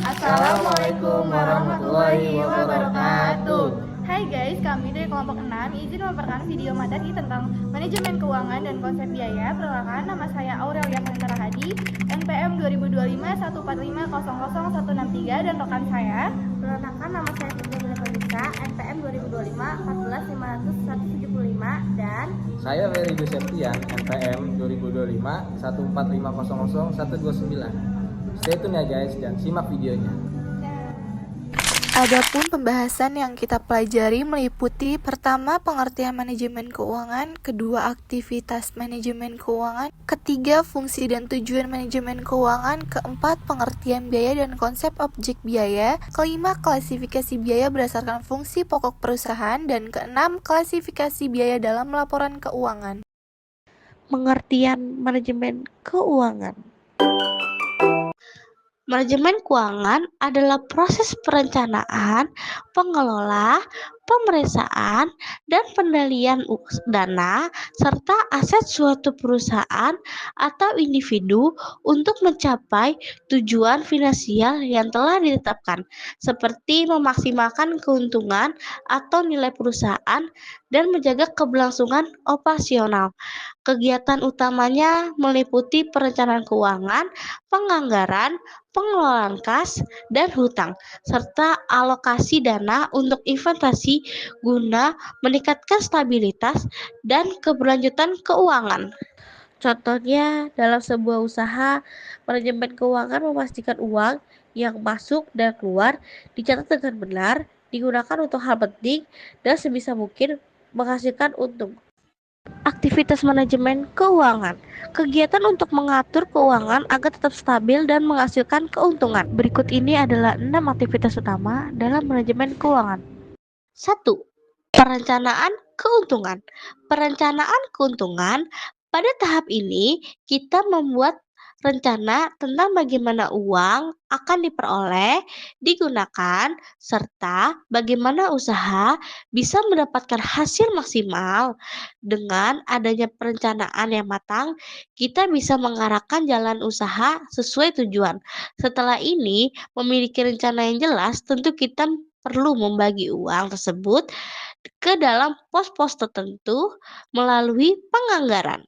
Assalamualaikum warahmatullahi wabarakatuh. Hai guys, kami dari kelompok 6 izin memaparkan video materi tentang manajemen keuangan dan konsep biaya. Perkenalkan, nama saya Aurelia Kalintara Hadi, NPM 2025 145000163, dan rekan saya. Perkenalkan, nama saya Putri Felicia, NPM 2025 14175, dan Saya Ferry Septian, NPM 2025 145000129. Stay tune ya guys dan simak videonya. Adapun pembahasan yang kita pelajari meliputi pertama pengertian manajemen keuangan, kedua aktivitas manajemen keuangan, ketiga fungsi dan tujuan manajemen keuangan, keempat pengertian biaya dan konsep objek biaya, kelima klasifikasi biaya berdasarkan fungsi pokok perusahaan, dan keenam klasifikasi biaya dalam laporan keuangan. pengertian manajemen keuangan. Manajemen keuangan adalah proses perencanaan, pengelola, pemeriksaan, dan pendalian dana serta aset suatu perusahaan atau individu untuk mencapai tujuan finansial yang telah ditetapkan, seperti memaksimalkan keuntungan atau nilai perusahaan dan menjaga keberlangsungan operasional. Kegiatan utamanya meliputi perencanaan keuangan, penganggaran, pengelolaan kas, dan hutang, serta alokasi dana untuk investasi guna meningkatkan stabilitas dan keberlanjutan keuangan. Contohnya, dalam sebuah usaha, manajemen keuangan memastikan uang yang masuk dan keluar dicatat dengan benar, digunakan untuk hal penting, dan sebisa mungkin menghasilkan untung. Aktivitas manajemen keuangan. Kegiatan untuk mengatur keuangan agar tetap stabil dan menghasilkan keuntungan. Berikut ini adalah 6 aktivitas utama dalam manajemen keuangan. 1. Perencanaan keuntungan. Perencanaan keuntungan. Pada tahap ini, kita membuat rencana tentang bagaimana uang akan diperoleh, digunakan, serta bagaimana usaha bisa mendapatkan hasil maksimal. Dengan adanya perencanaan yang matang, kita bisa mengarahkan jalan usaha sesuai tujuan. Setelah ini, memiliki rencana yang jelas, tentu kita perlu membagi uang tersebut ke dalam pos-pos tertentu melalui penganggaran.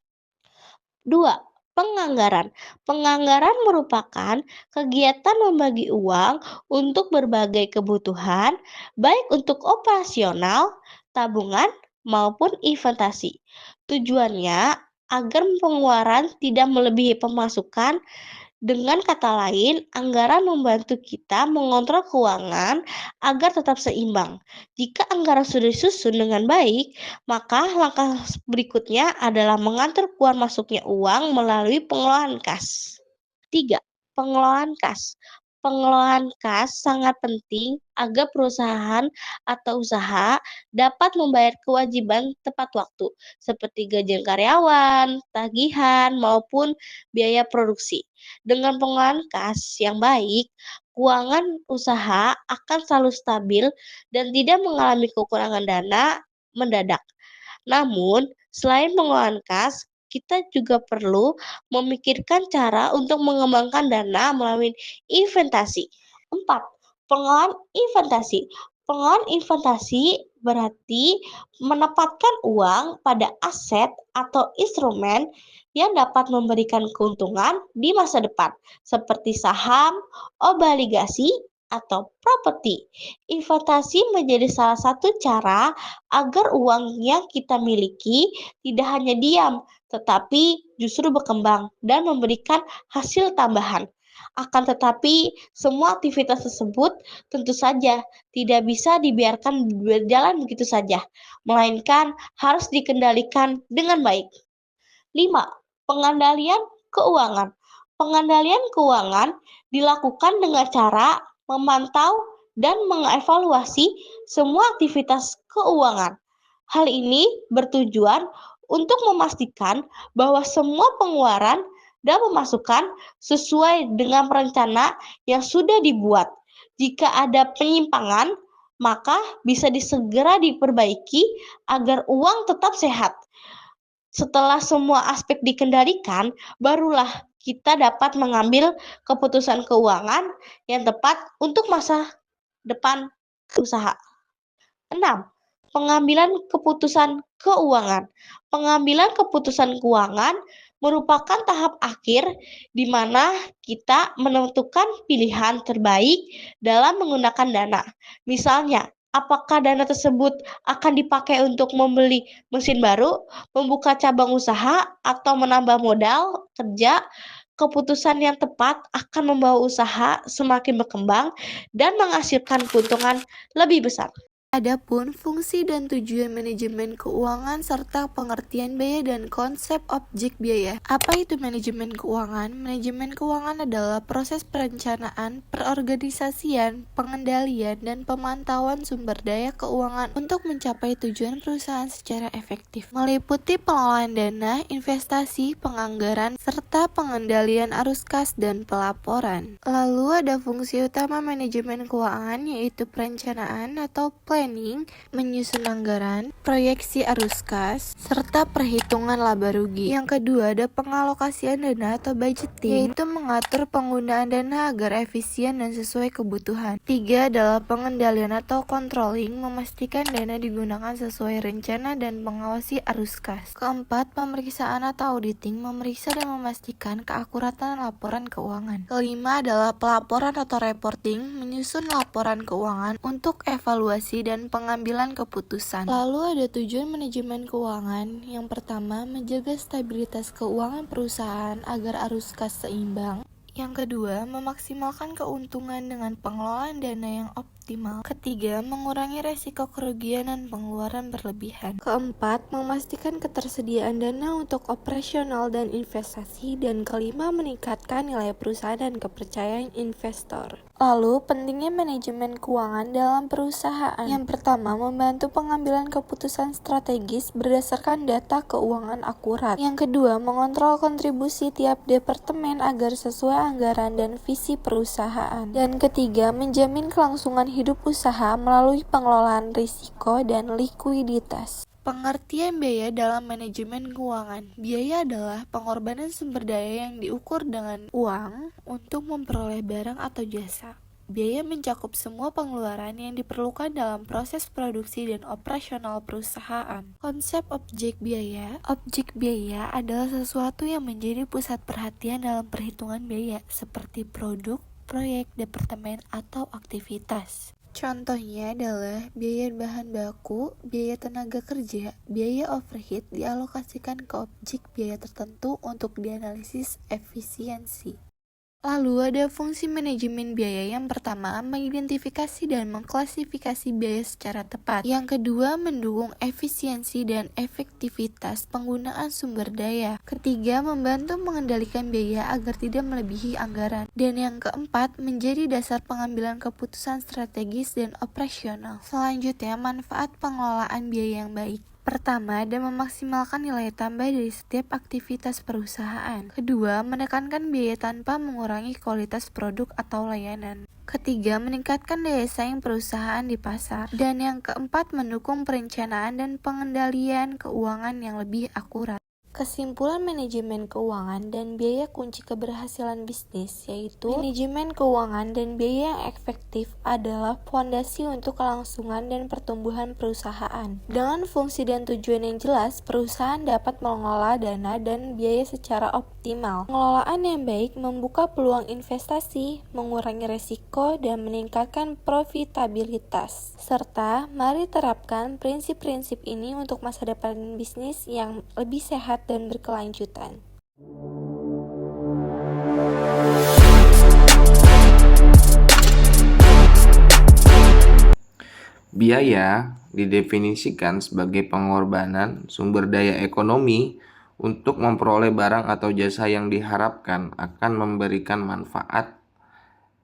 2. Penganggaran. Penganggaran merupakan kegiatan membagi uang untuk berbagai kebutuhan, baik untuk operasional, tabungan, maupun investasi. Tujuannya agar pengeluaran tidak melebihi pemasukan. Dengan kata lain, anggaran membantu kita mengontrol keuangan agar tetap seimbang. Jika anggaran sudah disusun dengan baik, maka langkah berikutnya adalah mengatur keluar masuknya uang melalui pengelolaan kas. 3. Pengelolaan kas. Pengelolaan kas sangat penting agar perusahaan atau usaha dapat membayar kewajiban tepat waktu, seperti gajian karyawan, tagihan, maupun biaya produksi. Dengan pengelolaan kas yang baik, keuangan usaha akan selalu stabil dan tidak mengalami kekurangan dana mendadak. Namun, selain pengelolaan kas, kita juga perlu memikirkan cara untuk mengembangkan dana melalui investasi. 4. Pengelolaan investasi. Pengelolaan investasi berarti menempatkan uang pada aset atau instrumen yang dapat memberikan keuntungan di masa depan, seperti saham, obligasi, atau properti. Investasi menjadi salah satu cara agar uang yang kita miliki tidak hanya diam, tetapi justru berkembang dan memberikan hasil tambahan. Akan tetapi, semua aktivitas tersebut tentu saja tidak bisa dibiarkan berjalan begitu saja, melainkan harus dikendalikan dengan baik. 5. Pengendalian keuangan. Pengendalian keuangan dilakukan dengan cara memantau dan mengevaluasi semua aktivitas keuangan. Hal ini bertujuan untuk memastikan bahwa semua pengeluaran dan pemasukan sesuai dengan rencana yang sudah dibuat. Jika ada penyimpangan, maka bisa disegera diperbaiki agar uang tetap sehat. Setelah semua aspek dikendalikan, barulah kita dapat mengambil keputusan keuangan yang tepat untuk masa depan usaha. 6. Pengambilan keputusan keuangan. Pengambilan keputusan keuangan merupakan tahap akhir di mana kita menentukan pilihan terbaik dalam menggunakan dana. Misalnya, apakah dana tersebut akan dipakai untuk membeli mesin baru, membuka cabang usaha, atau menambah modal kerja. Keputusan yang tepat akan membawa usaha semakin berkembang dan menghasilkan keuntungan lebih besar. Adapun fungsi dan tujuan manajemen keuangan serta pengertian biaya dan konsep objek biaya. Apa itu manajemen keuangan? Manajemen keuangan adalah proses perencanaan, perorganisasian, pengendalian, dan pemantauan sumber daya keuangan untuk mencapai tujuan perusahaan secara efektif. Meliputi pengelolaan dana, investasi, penganggaran, serta pengendalian arus kas dan pelaporan. Lalu ada fungsi utama manajemen keuangan yaitu perencanaan atau planning, menyusun anggaran, proyeksi arus kas, serta perhitungan laba rugi. Yang kedua ada pengalokasian dana atau budgeting, yaitu mengatur penggunaan dana agar efisien dan sesuai kebutuhan. 3 adalah pengendalian atau controlling, memastikan dana digunakan sesuai rencana dan mengawasi arus kas. Keempat, pemeriksaan atau auditing, memeriksa dan memastikan keakuratan laporan keuangan. Kelima adalah pelaporan atau reporting, menyusun laporan keuangan untuk evaluasi dan pengambilan keputusan. Lalu ada tujuan manajemen keuangan. Yang pertama, menjaga stabilitas keuangan perusahaan agar arus kas seimbang. Yang kedua, memaksimalkan keuntungan dengan pengelolaan dana yang optimal. Ketiga, mengurangi resiko kerugian dan pengeluaran berlebihan. Keempat, memastikan ketersediaan dana untuk operasional dan investasi. Dan kelima, meningkatkan nilai perusahaan dan kepercayaan investor. Lalu, pentingnya manajemen keuangan dalam perusahaan. Yang pertama, membantu pengambilan keputusan strategis berdasarkan data keuangan akurat. Yang kedua, mengontrol kontribusi tiap departemen agar sesuai anggaran dan visi perusahaan. Dan ketiga, menjamin kelangsungan hidup usaha melalui pengelolaan risiko dan likuiditas. Pengertian biaya dalam manajemen keuangan. Biaya adalah pengorbanan sumber daya yang diukur dengan uang untuk memperoleh barang atau jasa. Biaya mencakup semua pengeluaran yang diperlukan dalam proses produksi dan operasional perusahaan. Konsep objek biaya. Objek biaya adalah sesuatu yang menjadi pusat perhatian dalam perhitungan biaya, seperti produk, proyek, departemen, atau aktivitas. Contohnya adalah biaya bahan baku, biaya tenaga kerja, biaya overhead dialokasikan ke objek biaya tertentu untuk dianalisis efisiensi. Lalu ada fungsi manajemen biaya. Yang pertama, mengidentifikasi dan mengklasifikasi biaya secara tepat. Yang kedua, mendukung efisiensi dan efektivitas penggunaan sumber daya. Ketiga, membantu mengendalikan biaya agar tidak melebihi anggaran. Dan yang keempat, menjadi dasar pengambilan keputusan strategis dan operasional. Selanjutnya, manfaat pengelolaan biaya yang baik. Pertama, ada memaksimalkan nilai tambah dari setiap aktivitas perusahaan. Kedua, menekankan biaya tanpa mengurangi kualitas produk atau layanan. Ketiga, meningkatkan daya saing perusahaan di pasar. Dan yang keempat, mendukung perencanaan dan pengendalian keuangan yang lebih akurat. Kesimpulan manajemen keuangan dan biaya kunci keberhasilan bisnis, yaitu manajemen keuangan dan biaya yang efektif adalah fondasi untuk kelangsungan dan pertumbuhan perusahaan. Dengan fungsi dan tujuan yang jelas, perusahaan dapat mengelola dana dan biaya secara optimal. Pengelolaan yang baik membuka peluang investasi, mengurangi risiko, dan meningkatkan profitabilitas. Serta, mari terapkan prinsip-prinsip ini untuk masa depan bisnis yang lebih sehat dan berkelanjutan. Biaya didefinisikan sebagai pengorbanan sumber daya ekonomi untuk memperoleh barang atau jasa yang diharapkan akan memberikan manfaat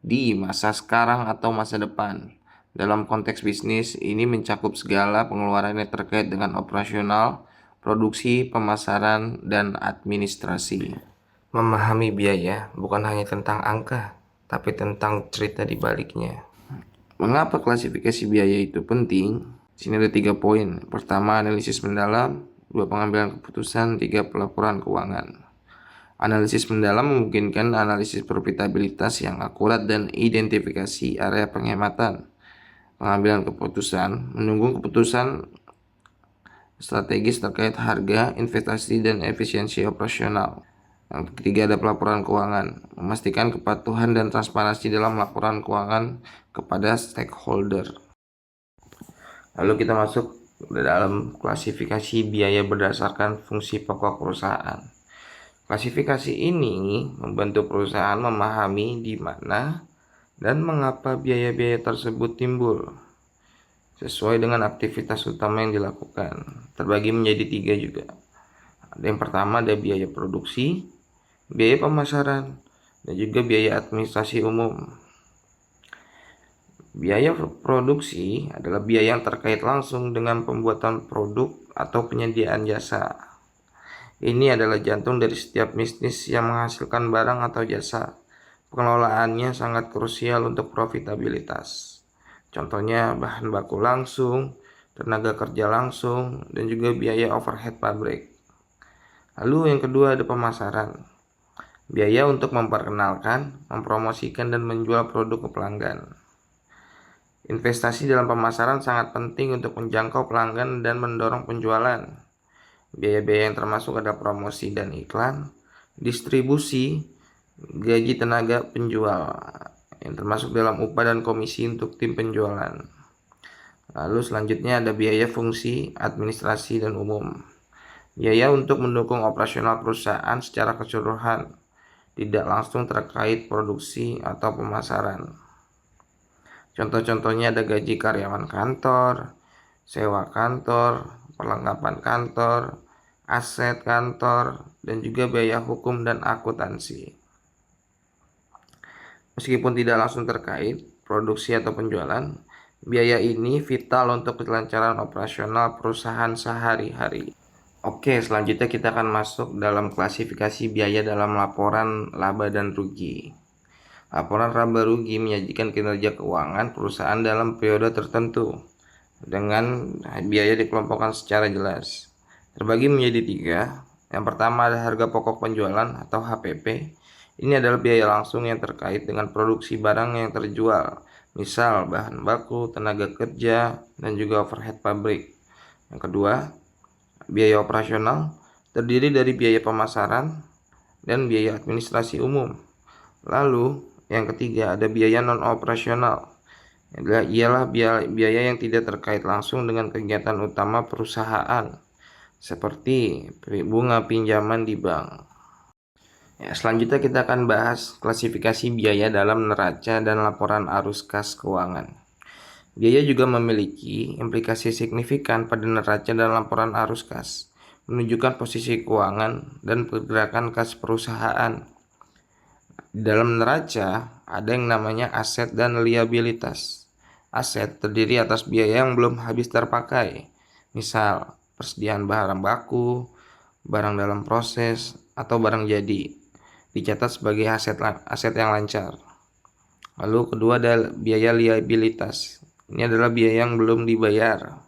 di masa sekarang atau masa depan. Dalam konteks bisnis, ini mencakup segala pengeluaran yang terkait dengan operasional, produksi, pemasaran, dan administrasi. Memahami biaya bukan hanya tentang angka, tapi tentang cerita di baliknya. Mengapa klasifikasi biaya itu penting? Sini ada 3 poin. Pertama, analisis mendalam. 2, pengambilan keputusan. 3, pelaporan keuangan. Analisis mendalam memungkinkan analisis profitabilitas yang akurat dan identifikasi area penghematan. Pengambilan keputusan, menunggu keputusan strategis terkait harga, investasi, dan efisiensi operasional. Yang ketiga ada pelaporan keuangan, memastikan kepatuhan dan transparansi dalam laporan keuangan kepada stakeholder. Lalu kita masuk ke dalam klasifikasi biaya berdasarkan fungsi pokok perusahaan. Klasifikasi ini membantu perusahaan memahami di mana dan mengapa biaya-biaya tersebut timbul sesuai dengan aktivitas utama yang dilakukan. Terbagi menjadi 3 juga. Yang pertama ada biaya produksi, biaya pemasaran, dan juga biaya administrasi umum. Biaya produksi adalah biaya yang terkait langsung dengan pembuatan produk atau penyediaan jasa. Ini adalah jantung dari setiap bisnis yang menghasilkan barang atau jasa. Pengelolaannya sangat krusial untuk profitabilitas. Contohnya bahan baku langsung, tenaga kerja langsung, dan juga biaya overhead pabrik. Lalu yang kedua ada pemasaran. Biaya untuk memperkenalkan, mempromosikan, dan menjual produk ke pelanggan. Investasi dalam pemasaran sangat penting untuk menjangkau pelanggan dan mendorong penjualan. Biaya-biaya yang termasuk ada promosi dan iklan, distribusi, gaji tenaga penjual, yang termasuk dalam upah dan komisi untuk tim penjualan. Lalu selanjutnya ada biaya fungsi, administrasi, dan umum. Biaya untuk mendukung operasional perusahaan secara keseluruhan, tidak langsung terkait produksi atau pemasaran. Contoh-contohnya ada gaji karyawan kantor, sewa kantor, perlengkapan kantor, aset kantor, dan juga biaya hukum dan akuntansi. Meskipun tidak langsung terkait produksi atau penjualan, biaya ini vital untuk kelancaran operasional perusahaan sehari-hari. Oke, selanjutnya kita akan masuk dalam klasifikasi biaya dalam laporan laba dan rugi. Laporan laba rugi menyajikan kinerja keuangan perusahaan dalam periode tertentu dengan biaya dikelompokkan secara jelas. Terbagi menjadi 3. Yang pertama ada harga pokok penjualan atau HPP. Ini adalah biaya langsung yang terkait dengan produksi barang yang terjual, misal bahan baku, tenaga kerja, dan juga overhead pabrik. Yang kedua, biaya operasional terdiri dari biaya pemasaran dan biaya administrasi umum. Lalu yang ketiga ada biaya non-operasional. Ialah biaya yang tidak terkait langsung dengan kegiatan utama perusahaan, seperti bunga pinjaman di bank. Selanjutnya kita akan bahas klasifikasi biaya dalam neraca dan laporan arus kas keuangan. Biaya juga memiliki implikasi signifikan pada neraca dan laporan arus kas, menunjukkan posisi keuangan dan pergerakan kas perusahaan. Dalam neraca ada yang namanya aset dan liabilitas. Aset terdiri atas biaya yang belum habis terpakai, misal persediaan barang baku, barang dalam proses, atau barang jadi, dicatat sebagai aset yang lancar. Lalu kedua ada biaya liabilitas. Ini adalah biaya yang belum dibayar.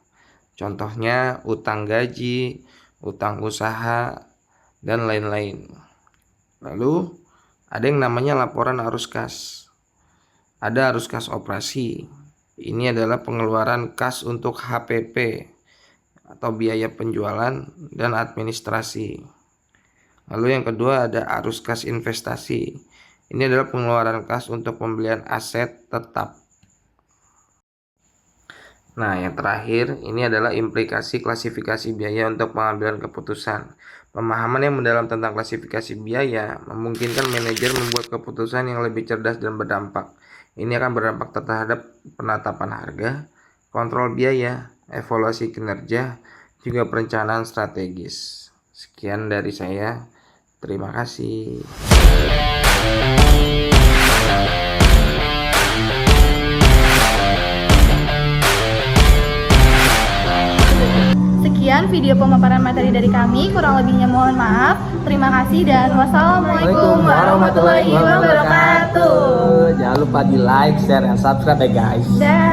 Contohnya utang gaji, utang usaha, dan lain-lain. Lalu ada yang namanya laporan arus kas. Ada arus kas operasi. Ini adalah pengeluaran kas untuk HPP atau biaya penjualan dan administrasi. Lalu yang kedua ada arus kas investasi. Ini adalah pengeluaran kas untuk pembelian aset tetap. Nah, yang terakhir ini adalah implikasi klasifikasi biaya untuk pengambilan keputusan. Pemahaman yang mendalam tentang klasifikasi biaya memungkinkan manajer membuat keputusan yang lebih cerdas dan berdampak. Ini akan berdampak terhadap penetapan harga, kontrol biaya, evaluasi kinerja, juga perencanaan strategis. Sekian dari saya. Terima kasih. Sekian video pemaparan materi dari kami, kurang lebihnya mohon maaf. Terima kasih dan wassalamualaikum warahmatullahi wabarakatuh. Jangan lupa di like, share, dan subscribe ya guys. Dan